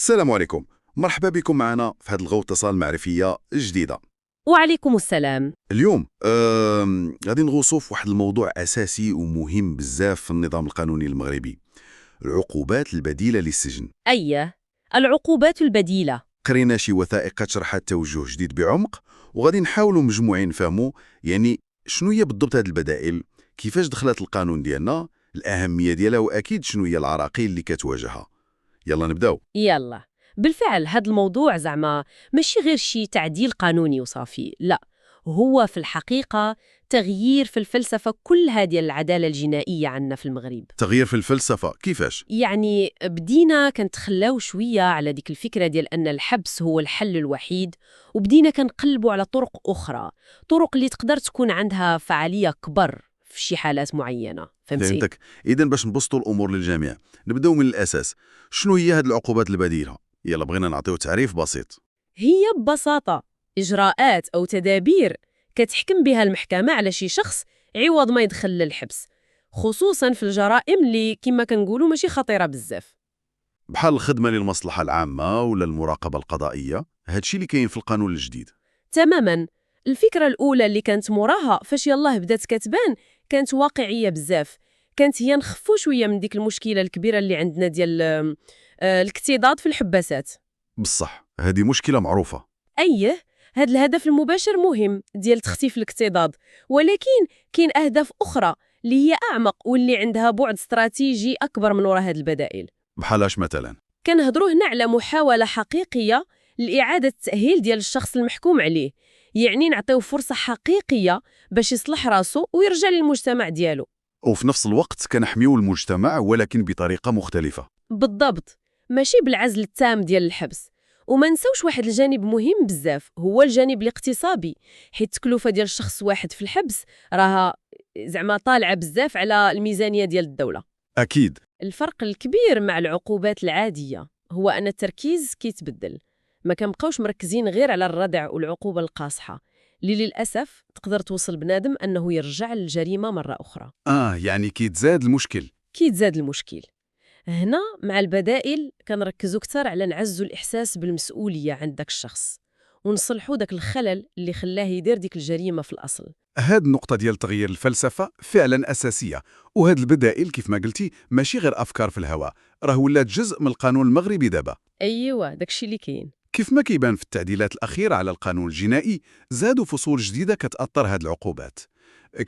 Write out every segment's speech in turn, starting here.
السلام عليكم. مرحبا بكم معنا في هذه الغوطة المعرفية الجديدة. وعليكم السلام. اليوم غادي نغوصوا في واحد الموضوع أساسي ومهم بزاف في النظام القانوني المغربي: العقوبات البديلة للسجن. العقوبات البديلة. قرينا شي وثائق شرحت توجه جديد بعمق، وغادي نحاولوا مجموعين نفهموا يعني شنو هي بالضبط هذه البدائل، كيفاش دخلت القانون ديالنا، الأهمية ديالها، وأكيد شنو هي العراقيل اللي كتواجهها. يلا نبداو. يلا، بالفعل هذا الموضوع زعما ماشي غير شي تعديل قانوني وصافي، لا، هو في الحقيقة تغيير في الفلسفة كل هذه العدالة الجنائية عندنا في المغرب. تغيير في الفلسفة كيفاش؟ يعني بدينا كنتخلاو شوية على ديك الفكرة ديال أن الحبس هو الحل الوحيد، وبدينا كنقلبوا على طرق أخرى، طرق اللي تقدر تكون عندها فعالية كبر في شي حالات معينة. فهمتك. إذا باش نبسطوا الأمور للجميع نبداو من الأساس. شنو هي هذه العقوبات البديلة؟ يلا بغينا نعطيو تعريف بسيط. هي ببساطة إجراءات أو تدابير كتحكم بها المحكمة على شي شخص عوض ما يدخل للحبس، خصوصاً في الجرائم اللي كما كنقولوا ماشي خطيرة بزاف. بحال الخدمة للمصلحة العامة ولا المراقبة القضائية، هادشي اللي كاين في القانون الجديد. تماماً. الفكرة الأولى اللي كانت موراها فاش يلاه بدات كتبان كانت واقعية بزاف، كانت هي نخفو شوية من ديك المشكلة الكبيرة اللي عندنا ديال الاكتظاظ في الحباسات. بصح هذه مشكلة معروفة. أيه، هذا الهدف المباشر مهم ديال تخفيف الاكتظاظ، ولكن كاين أهداف أخرى اللي هي أعمق واللي عندها بعد استراتيجي أكبر من وراء هذه البدائل. بحالاش مثلا؟ كنهضروا هنا على محاولة حقيقية لإعادة التأهيل ديال الشخص المحكوم عليه، يعني نعطيو فرصة حقيقية باش يصلح راسو ويرجع للمجتمع ديالو. وفي نفس الوقت كنحميو المجتمع ولكن بطريقة مختلفة. بالضبط، ماشي بالعزل التام ديال الحبس. وما نساوش واحد الجانب مهم بزاف، هو الجانب الاقتصادي، حيت التكلفة ديال الشخص واحد في الحبس راها زعما طالعة بزاف على الميزانية ديال الدولة. أكيد. الفرق الكبير مع العقوبات العادية هو أن التركيز كيتبدل، ما كنبقاوش مركزين غير على الردع والعقوبة القاصحة اللي للأسف تقدر توصل بنادم أنه يرجع للجريمة مرة أخرى. يعني كيتزاد المشكل. كيتزاد المشكل. هنا مع البدائل كنركزوا أكثر على نعزوا الإحساس بالمسؤولية عند داك الشخص، ونصلحوا داك الخلل اللي خلاه يدير ديك الجريمة في الأصل. هاد النقطة ديال تغيير الفلسفة فعلا أساسية، وهاد البدائل كيف ما قلتي ماشي غير أفكار في الهواء، راه ولات جزء من القانون المغربي دابا. أيوة، داكشي اللي كاين. كيف ما كيبان في التعديلات الأخيرة على القانون الجنائي، زادوا فصول جديدة كتأطر هاد العقوبات.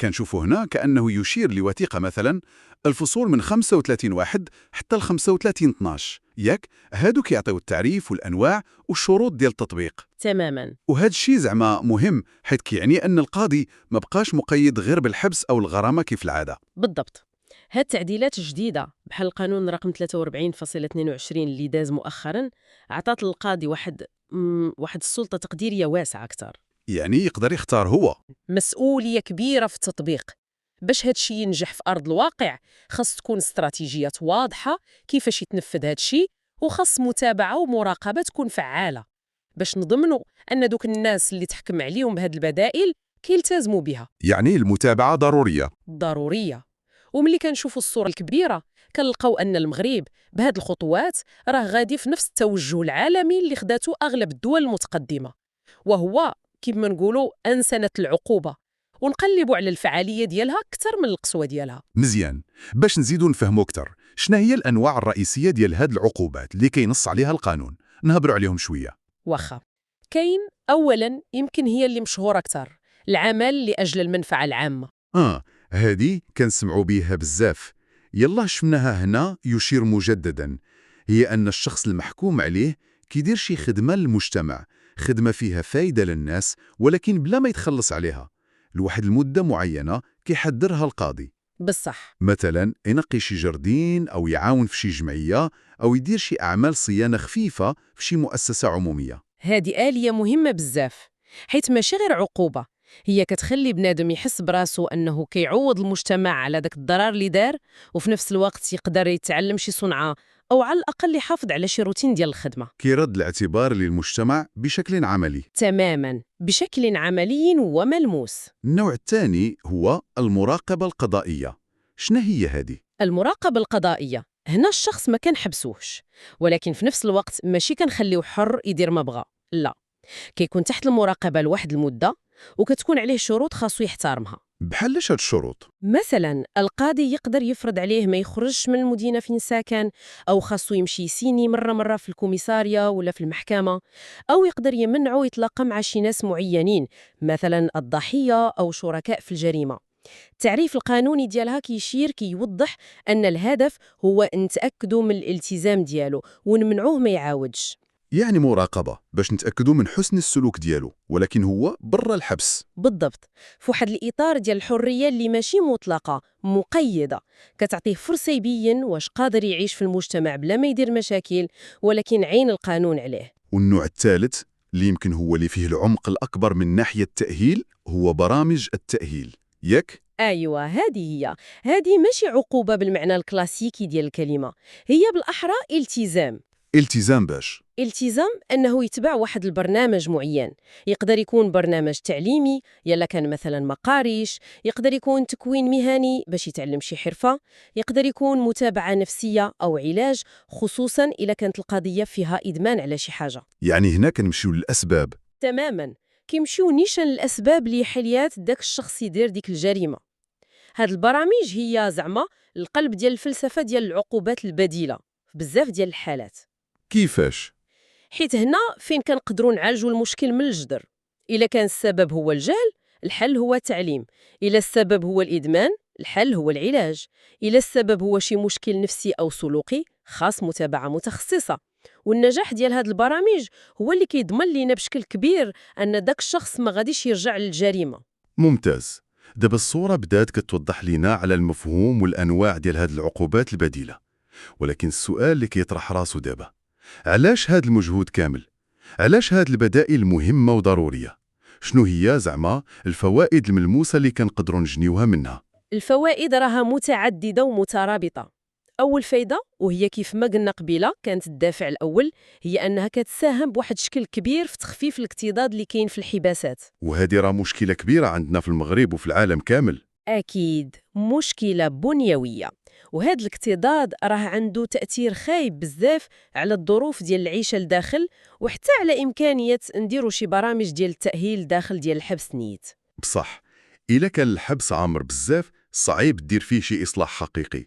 كنشوفوا هنا كأنه يشير لوثيقة مثلا الفصول من 35 واحد حتى ل 35 12، ياك هادو كيعطيو التعريف والأنواع والشروط ديال التطبيق. تماماً. وهذا الشيء زعما مهم، حيث كيعني أن القاضي ما بقاش مقيد غير بالحبس أو الغرامة كيف العادة. بالضبط. هاد التعديلات الجديدة بحال القانون رقم 43.22 اللي داز مؤخراً عطات للقاضي واحد السلطة تقديرية واسعة أكثر، يعني يقدر يختار هو. مسؤولية كبيرة في التطبيق. باش هاد الشيء ينجح في أرض الواقع خاص تكون استراتيجيات واضحة كيفاش يتنفذ هاد الشيء، وخاص متابعة ومراقبة تكون فعالة باش نضمنوا أن دوك الناس اللي تحكم عليهم بهاد البدائل كيلتزموا بها. يعني المتابعة ضرورية. ضرورية. وملي كنشوفوا الصورة الكبيرة كنلقاو أن المغرب بهاد الخطوات راه غادي في نفس التوجه العالمي اللي خداته أغلب الدول المتقدمة، وهو كما نقولوا أنسنة العقوبة ونقلبوا على الفعالية ديالها أكثر من القسوة ديالها. مزيان. باش نزيدوا نفهموا أكثر، شنو هي الأنواع الرئيسية ديال هاد العقوبات اللي كينص عليها القانون؟ نهبروا عليهم شوية. واخا كاين أولاً يمكن هي اللي مشهورة أكثر، العمل لأجل المنفعة العامة. هادي كنسمعوا بيها بزاف. يلا شفناها هنا يشير مجددا، هي أن الشخص المحكوم عليه كيدير شي خدمة للمجتمع، خدمة فيها فايدة للناس ولكن بلا ما يتخلص عليها لواحد المدة معينة كيحدرها القاضي. بالصح. مثلا ينقي شي جردين أو يعاون في شي جمعية أو يدير شي أعمال صيانة خفيفة في شي مؤسسة عمومية. هذه آلية مهمة بزاف، حيث ماشي غير عقوبة، هي كتخلي بنادم يحس براسو أنه كيعوض المجتمع على داك الضرر اللي دار، وفي نفس الوقت يقدر يتعلم شي صنعة أو على الأقل يحافظ على شي روتين ديال الخدمة. كيرد الاعتبار للمجتمع بشكل عملي. تماماً، بشكل عملي وملموس. النوع الثاني هو المراقبة القضائية. شنو هي هذه؟ المراقبة القضائية هنا الشخص ما كنحبسوهش، ولكن في نفس الوقت ماشي كنخليوه حر يدير ما بغا، لا، كيكون تحت المراقبة لواحد المدة وكتكون عليه شروط خاصو يحترمها. بحالاش هاد الشروط؟ مثلا القاضي يقدر يفرض عليه ما يخرجش من المدينة فين ساكن، أو خاصو يمشي يسيني مرة في الكوميساريا ولا في المحكمة، أو يقدر يمنعه يتلاقى مع شي ناس معينين، مثلا الضحية أو شركاء في الجريمة. التعريف القانوني ديالها كيوضح أن الهدف هو نتأكدوا من الالتزام ديالو ونمنعوه ما يعاودش. يعني مراقبة باش نتأكدوا من حسن السلوك ديالو، ولكن هو برا الحبس. بالضبط، في واحد الإطار ديال الحرية اللي ماشي مطلقة، مقيدة، كتعطيه فرصة يبين واش قادر يعيش في المجتمع بلا ما يدير مشاكل، ولكن عين القانون عليه. والنوع الثالث اللي يمكن هو اللي فيه العمق الأكبر من ناحية التأهيل هو برامج التأهيل، ياك؟ أيوة، هذه ماشي عقوبة بالمعنى الكلاسيكي ديال الكلمة، هي بالأحرى التزام. التزام باش؟ التزام أنه يتبع واحد البرنامج معين، يقدر يكون برنامج تعليمي، يلا كان مثلا مقاريش، يقدر يكون تكوين مهني باش يتعلم شي حرفة، يقدر يكون متابعة نفسية أو علاج، خصوصا إذا كانت القضية فيها إدمان على شي حاجة. يعني هنا كنمشيو للأسباب. تماما، كيمشيو نيشان الأسباب اللي حليات داك الشخص يدير ديك الجريمة. هاد البرامج هي زعما القلب ديال الفلسفة ديال العقوبات البديلة في بزاف ديال الحالات. كيفاش؟ حيت هنا فين كنقدروا نعالجوا المشكل من الجذر. إلا كان السبب هو الجهل، الحل هو التعليم. إلا السبب هو الإدمان، الحل هو العلاج. إلا السبب هو شي مشكل نفسي أو سلوكي، خاص متابعة متخصصة. والنجاح ديال هاد البرامج هو اللي كيضمن لينا بشكل كبير أن داك الشخص ما غاديش يرجع للجريمة. ممتاز. دابا الصورة بدات كتوضح لينا على المفهوم والأنواع ديال هاد العقوبات البديلة، ولكن السؤال اللي كيطرح راسو دابا، علاش هاد المجهود كامل؟ علاش هاد البدائل مهمة وضرورية؟ شنو هي زعما الفوائد الملموسة اللي كنقدروا نجنيوها منها؟ الفوائد راها متعددة ومترابطة. أول فايدة، وهي كيف ما قلنا قبيلة كانت الدافع الأول، هي أنها كتساهم بواحد الشكل كبير في تخفيف الاكتضاد اللي كاين في الحباسات. وهذه راه مشكلة كبيرة عندنا في المغرب وفي العالم كامل. أكيد، مشكلة بنيوية، وهذا الاكتضاد راه عنده تأثير خايب بزاف على الظروف ديال العيشة لداخل، وحتى على إمكانية نديروا شي برامج ديال التأهيل داخل ديال الحبس نيت. بصح إلا كان الحبس عامر بزاف صعيب دير فيه شي إصلاح حقيقي.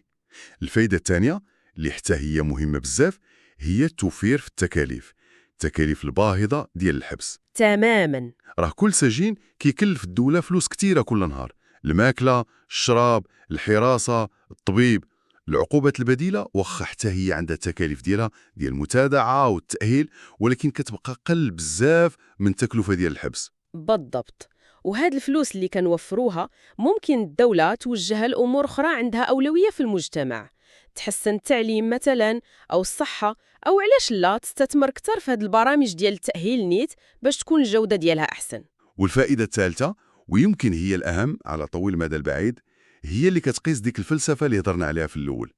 الفايدة الثانية اللي حتى هي مهمة بزاف هي التوفير في التكاليف الباهظة ديال الحبس. تماماً. راه كل سجين كيكلف الدولة فلوس كتيرة كل نهار، الماكلة، الشراب، الحراسة، الطبيب. العقوبات البديلة واخا حتى هي عندها التكاليف ديالها ديال المتابعة والتأهيل، ولكن كتبقى قل بزاف من التكلفة ديال الحبس. بالضبط، وهاد الفلوس اللي كنوفروها ممكن الدولة توجهها لأمور أخرى عندها أولوية في المجتمع، تحسن التعليم مثلا أو الصحة، أو علاش لا تستثمر كتر في هاد البرامج ديال التأهيل نيت باش تكون الجودة ديالها أحسن. والفائدة الثالثة ويمكن هي الأهم على طويل المدى البعيد، هي اللي كتقيس ديك الفلسفة اللي هضرنا عليها في الأول،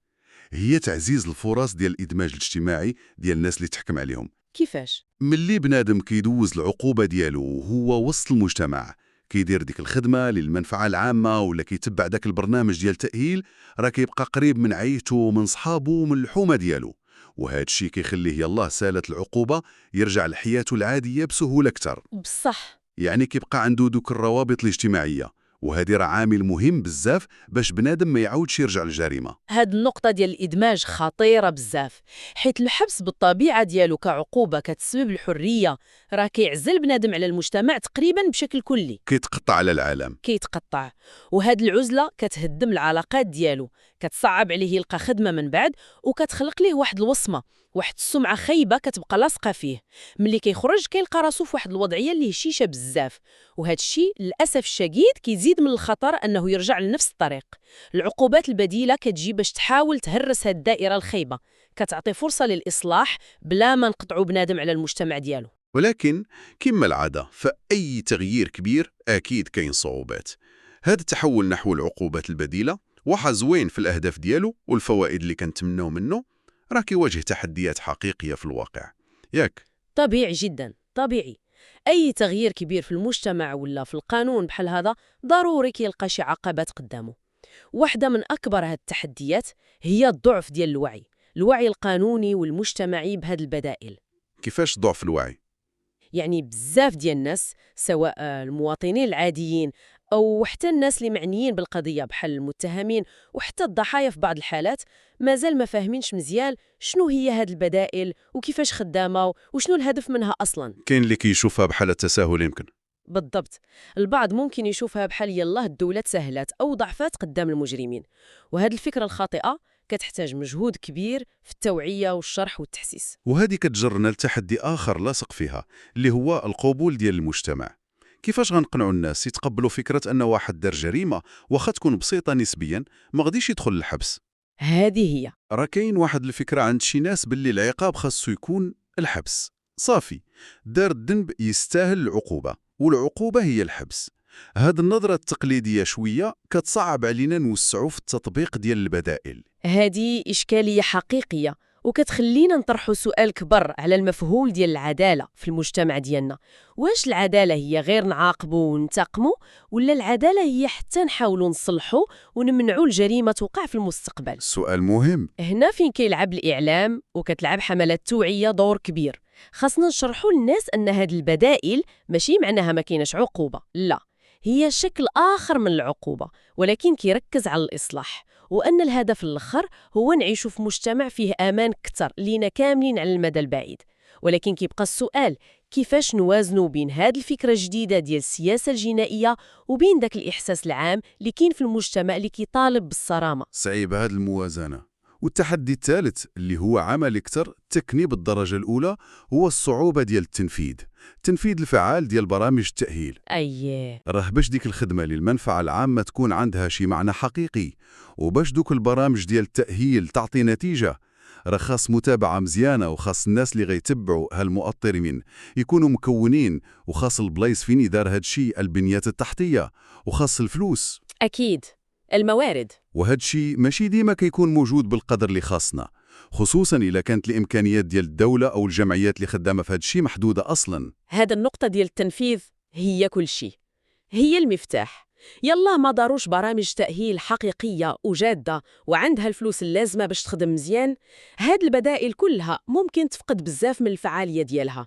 هي تعزيز الفرص ديال الإدماج الاجتماعي ديال الناس اللي تحكم عليهم. كيفاش؟ ملي بنادم كيدوز العقوبة ديالو وهو وسط المجتمع، كيدير ديك الخدمة للمنفعة العامة ولا كيتبع داك البرنامج ديال التأهيل، راه كيبقى قريب من عيشته من صحابه ومن الحومة ديالو، وهذا الشيء كيخليه يلاه سالت العقوبة يرجع لحياته العادية بسهولة أكثر. بصح. يعني كيبقى عنده دوك الروابط الاجتماعية، وهذه راه عامل مهم بزاف باش بنادم ما يعاودش يرجع للجريمة. هاد النقطة ديال الإدماج خطيرة بزاف، حيث الحبس بالطبيعة ديالو كعقوبة كتسبب الحرية راه كيعزل بنادم على المجتمع تقريبا بشكل كلي، كيتقطع على العالم. كيتقطع، وهاد العزلة كتهدم العلاقات ديالو، كتصعب عليه يلقى خدمة من بعد، وكتخلق ليه واحد الوصمة، واحد السمعة خايبة كتبقى لاصقة فيه. ملي كيخرج كيلقى راسو في واحد الوضعية اللي هشيشة بزاف، وهذا الشيء للأسف الشديد كيزيد من الخطر أنه يرجع لنفس الطريق. العقوبات البديلة كتجي باش تحاول تهرس هاد الدائرة الخايبة، كتعطي فرصة للإصلاح بلا ما نقطعوا بنادم على المجتمع ديالو. ولكن كما العادة فأي تغيير كبير أكيد كاين صعوبات. هذا التحول نحو العقوبات البديلة واحد زوين في الأهداف ديالو والفوائد اللي كنتمناو منه، راه كيواجه تحديات حقيقية في الواقع، ياك؟ طبيعي جدا، طبيعي. أي تغيير كبير في المجتمع ولا في القانون بحال هذا ضروري كيلقى شي عقبات قدامه. واحدة من أكبر هاد التحديات هي الضعف ديال الوعي، الوعي القانوني والمجتمعي بهذه البدائل. كيفاش ضعف الوعي؟ يعني بزاف ديال الناس، سواء المواطنين العاديين أو حتى الناس اللي معنيين بالقضية بحال المتهمين وحتى الضحايا في بعض الحالات، مازال ما فاهمينش مزيان شنو هي هذه البدائل وكيفاش خدامة وشنو الهدف منها أصلاً. كاين اللي كيشوفها بحال التساهل يمكن. بالضبط، البعض ممكن يشوفها بحال يلاه الدولة تسهلت أو ضعفت قدام المجرمين، وهذه الفكرة الخاطئة كتحتاج مجهود كبير في التوعية والشرح والتحسيس. وهذه كتجرنا لتحدي آخر لاصق فيها، اللي هو القبول ديال المجتمع. كيفاش غنقنعوا الناس يتقبلوا فكرة أن واحد دار جريمة واخا تكون بسيطة نسبيا ما غاديش يدخل الحبس؟ هذه هي. راه كاين واحد الفكرة عند شي ناس باللي العقاب خاصو يكون الحبس. صافي، دار الذنب يستاهل العقوبة، والعقوبة هي الحبس. هاد النظرة التقليدية شوية كتصعب علينا نوسعوا في التطبيق ديال البدائل. هذه إشكالية حقيقية، وكتخلينا نطرحوا سؤال كبر على المفهوم ديال العدالة في المجتمع ديالنا. واش العدالة هي غير نعاقبوا وننتقموا، ولا العدالة هي حتى نحاولوا نصلحوا ونمنعوا الجريمة توقع في المستقبل؟ سؤال مهم. هنا فين كيلعب الإعلام وكتلعب حملات توعية دور كبير. خاصنا نشرحوا للناس أن هذه البدائل ماشي معناها ما كايناش عقوبة، لا، هي شكل آخر من العقوبة، ولكن كيركز على الإصلاح، وأن الهدف الآخر هو نعيشوا في مجتمع فيه أمان كتر لينا كاملين على المدى البعيد. ولكن كيبقى السؤال، كيفاش نوازنوا بين هذه الفكرة الجديدة ديال السياسة الجنائية وبين ذاك الإحساس العام اللي كاين في المجتمع اللي كيطالب بالصرامة؟ صعيب هذه الموازنة. والتحدي الثالث اللي هو عمل اكثر تكني بالدرجة الأولى هو الصعوبة ديال التنفيذ الفعال ديال برامج التأهيل. أيه. راه باش ديك الخدمة للمنفعة العامة تكون عندها شي معنى حقيقي، وباش دوك البرامج ديال التأهيل تعطي نتيجة، راه خاص متابعة مزيانة، وخاص الناس اللي غيتبعوا هالمؤطرين يكونوا مكونين، وخاص البلايص فين يدار هادشي البنيات التحتية، وخاص الفلوس. أكيد، الموارد. وهادشي ماشي ديما كيكون موجود بالقدر اللي خاصنا، خصوصا إلا كانت الإمكانيات ديال الدولة أو الجمعيات اللي خدامة في هادشي محدودة أصلا. هذا النقطة ديال التنفيذ هي كل شيء، هي المفتاح. يلا ما داروش برامج تأهيل حقيقية وجادة وعندها الفلوس اللازمة باش تخدم مزيان، هاد البدائل كلها ممكن تفقد بزاف من الفعالية ديالها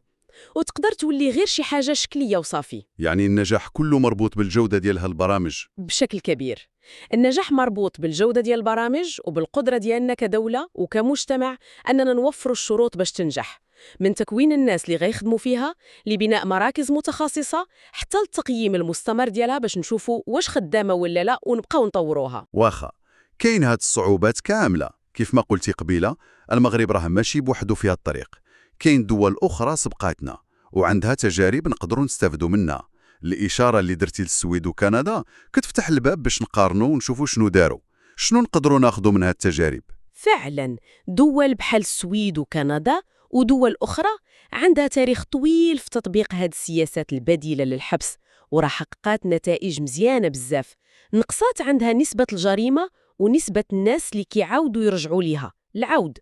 وتقدر تولي غير شي حاجة شكلية وصافي. يعني النجاح كله مربوط بالجودة ديال هالبرامج بشكل كبير. النجاح مربوط بالجودة ديال البرامج وبالقدرة ديالنا كدولة وكمجتمع أننا نوفر الشروط باش تنجح، من تكوين الناس اللي غيخدموا فيها لبناء مراكز متخصصة حتى التقييم المستمر ديالها باش نشوفوا واش خدامة ولا لا ونبقاو نطوروها. واخا كاين هاد الصعوبات كاملة كيف ما قلتي قبيلة، المغرب راه ماشي بوحدو في هاد الطريق. كاين دول أخرى سبقاتنا وعندها تجارب نقدروا نستافدوا منها. الإشارة اللي درتي للسويد وكندا كتفتح الباب باش نقارنوا ونشوفوا شنو داروا، شنو نقدروا ناخذوا من هاد التجارب. فعلا دول بحال السويد وكندا ودول أخرى عندها تاريخ طويل في تطبيق هاد السياسات البديلة للحبس، وراه حققت نتائج مزيانة بزاف. نقصات عندها نسبة الجريمة ونسبة الناس اللي كيعاودوا يرجعوا ليها العود.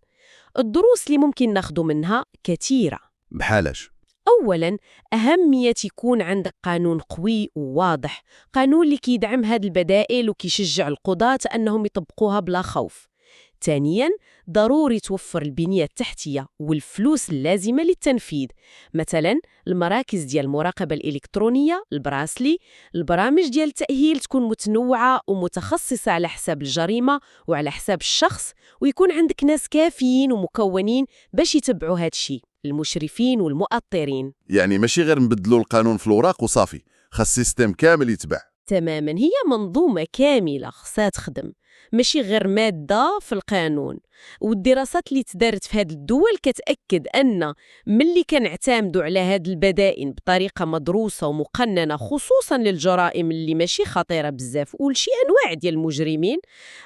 الدروس اللي ممكن ناخدو منها كثيرة. بحالاش؟ أولاً، أهمية يكون عندك قانون قوي وواضح، قانون اللي كيدعم هاد البدائل وكيشجع القضاة أنهم يطبقوها بلا خوف. ثانياً، ضروري توفر البنية التحتية والفلوس اللازمة للتنفيذ، مثلاً المراكز ديال المراقبة الإلكترونية، البراسلي، البرامج ديال التأهيل تكون متنوعة ومتخصصة على حساب الجريمة وعلى حساب الشخص، ويكون عندك ناس كافيين ومكونين باش يتبعوا هاد الشيء، المشرفين والمؤطرين. يعني ماشي غير نبدلوا القانون في الوراق وصافي، خاص سيستم كامل يتبع. تماماً، هي منظومة كاملة خصها تخدم، ماشي غير مادة في القانون. والدراسات اللي تدارت في هذه الدول كتأكد أن ملي كنعتمدوا على هذه البدائل بطريقة مدروسة ومقننة، خصوصاً للجرائم اللي ماشي خطيرة بزاف ولشي أنواع ديال المجرمين،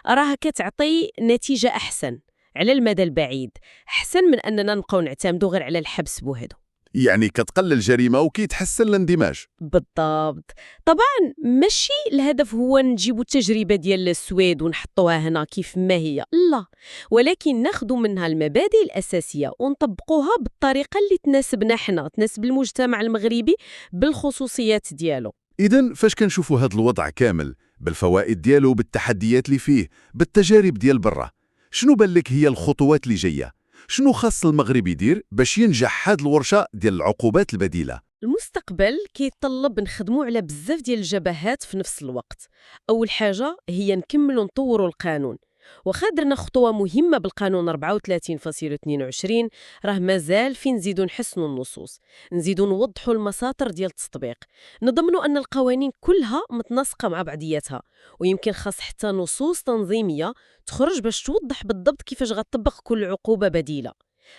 راها كتعطي نتيجة أحسن على المدى البعيد، أحسن من أننا نبقاو نعتمدوا غير على الحبس بوحدو. يعني كتقلل الجريمة وكيتحسن الاندماج. بالضبط. طبعا ماشي الهدف هو نجيبوا التجربة ديال السويد ونحطوها هنا كيف ما هي، لا، ولكن ناخذوا منها المبادئ الأساسية ونطبقوها بالطريقة اللي تناسبنا حنا، تناسب المجتمع المغربي بالخصوصيات ديالو. إذن فاش كنشوفوا هذا الوضع كامل بالفوائد ديالو، بالتحديات اللي فيه، بالتجارب ديال برا، شنو بالك هي الخطوات اللي جاية؟ شنو خاص المغرب يدير باش ينجح هاد الورشة ديال العقوبات البديلة؟ المستقبل كيتطلب نخدموا على بزاف ديال الجبهات في نفس الوقت. أول حاجة هي نكملوا نطوروا القانون. واخا درنا خطوة مهمة بالقانون 34.22 راه مازال فين نزيدوا نحسنوا النصوص، نزيدوا نوضحوا المساطر ديال التطبيق، نضمنوا أن القوانين كلها متناسقة مع بعضياتها، ويمكن خاص حتى نصوص تنظيمية تخرج باش توضح بالضبط كيفاش غتطبق كل عقوبة بديلة.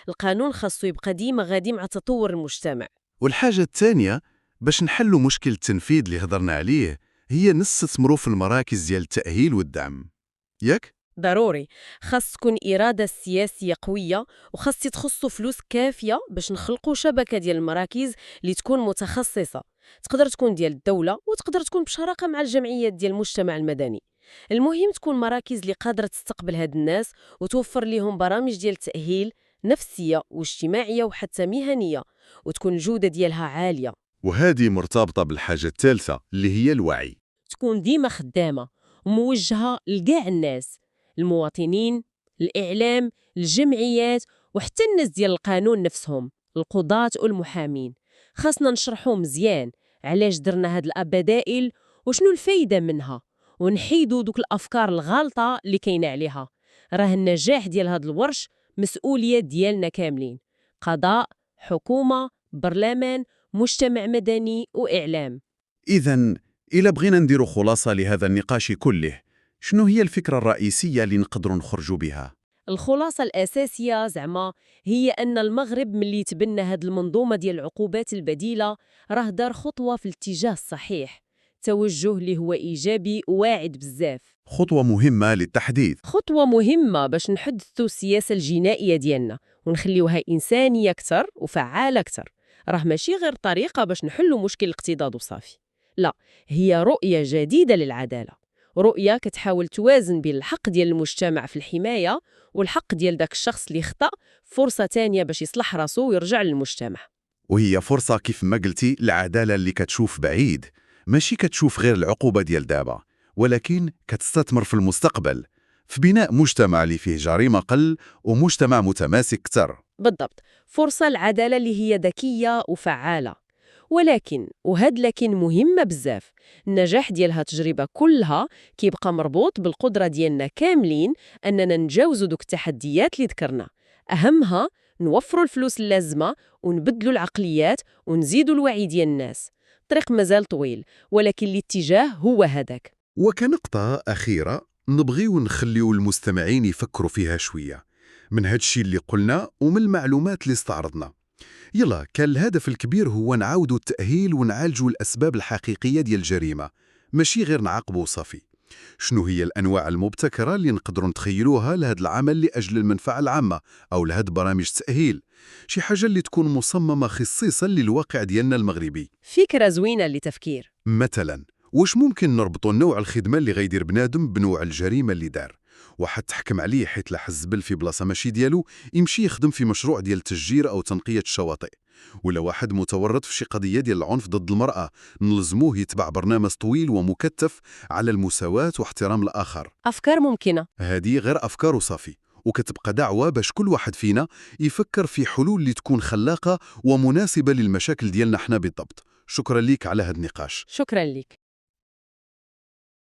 القانون خاصو يبقى ديما غادي مع تطور المجتمع. والحاجة الثانية باش نحلوا مشكل التنفيذ اللي هضرنا عليه هي نستثمروا في المراكز ديال التأهيل والدعم. ياك؟ ضروري خاص تكون إرادة سياسية قوية، وخاص تخصصوا فلوس كافية باش نخلقوا شبكة ديال المراكز اللي تكون متخصصة، تقدر تكون ديال الدولة وتقدر تكون بشراكة مع الجمعيات ديال المجتمع المدني. المهم تكون مراكز اللي قادرة تستقبل هاد الناس وتوفر لهم برامج ديال التأهيل نفسية واجتماعية وحتى مهنية، وتكون الجودة ديالها عالية. وهذه مرتبطة بالحاجة الثالثة اللي هي الوعي. تكون ديما خدامة وموجهة لكاع الناس، المواطنين، الإعلام، الجمعيات، وحتى الناس ديال القانون نفسهم، القضاة والمحامين. خاصنا نشرحوا مزيان علاش درنا هاد البدائل وشنو الفايدة منها، ونحيدوا دوك الأفكار الغالطة اللي كاينة عليها. راه النجاح ديال هاد الورش مسؤولية ديالنا كاملين، قضاء، حكومة، برلمان، مجتمع مدني وإعلام. إذن إلا بغينا نديروا خلاصة لهذا النقاش كله، شنو هي الفكرة الرئيسية اللي نقدروا نخرجوا بها؟ الخلاصة الأساسية زعما هي أن المغرب ملي تبنى هاد المنظومة ديال العقوبات البديلة راه دار خطوة في الاتجاه الصحيح، توجه اللي هو إيجابي وواعد بزاف. خطوة مهمة للتحديث. خطوة مهمة باش نحدثوا السياسة الجنائية ديالنا ونخليوها إنسانية أكثر وفعالة أكثر. راه ماشي غير طريقة باش نحلوا مشكل الاقتضاض وصافي، لا، هي رؤية جديدة للعدالة، رؤية كتحاول توازن بين الحق ديال المجتمع في الحماية والحق ديال داك الشخص اللي خطأ، فرصة تانية باش يصلح راسو ويرجع للمجتمع. وهي فرصة كيف ما قلتي العدالة اللي كتشوف بعيد، ماشي كتشوف غير العقوبة ديال دابا، ولكن كتستثمر في المستقبل، في بناء مجتمع اللي فيه جريمة قل ومجتمع متماسك كتر. بالضبط، فرصة العدالة اللي هي ذكية وفعالة. ولكن وهاد لكن مهمة بزاف، النجاح ديال هاد التجربة كلها كيبقى مربوط بالقدرة ديالنا كاملين أننا نتجاوزوا دوك التحديات اللي ذكرنا. أهمها نوفروا الفلوس اللازمة ونبدلوا العقليات ونزيدوا الوعي ديال الناس. الطريق مازال طويل، ولكن الاتجاه هو هذاك. وكنقطة أخيرة نبغيو نخليو المستمعين يفكروا فيها شوية من هادشي اللي قلنا ومن المعلومات اللي استعرضنا. يلا، كان الهدف الكبير هو نعاودوا التأهيل ونعالجوا الأسباب الحقيقية ديال الجريمة، ماشي غير نعاقبوا صافي. شنو هي الأنواع المبتكرة اللي نقدروا نتخيلوها لهذا العمل لأجل المنفعة العامة أو لهاد برامج التأهيل؟ شي حاجة اللي تكون مصممة خصيصا للواقع ديالنا المغربي. فكرة زوينة لتفكير. مثلا، واش ممكن نربطوا نوع الخدمة اللي غيدير بنادم بنوع الجريمة اللي دار؟ واحد تحكم عليه حيت لاح الزبل في بلاصة ماشي ديالو يمشي يخدم في مشروع ديال التشجير أو تنقية الشواطئ، ولا واحد متورط في شي قضية ديال العنف ضد المرأة نلزموه يتبع برنامج طويل ومكثف على المساواة واحترام الآخر. أفكار ممكنة. هذه غير أفكار وصافي، وكتبقى دعوة باش كل واحد فينا يفكر في حلول اللي تكون خلاقة ومناسبة للمشاكل ديالنا احنا بالضبط. شكرا ليك على هذا النقاش. شكرا لك.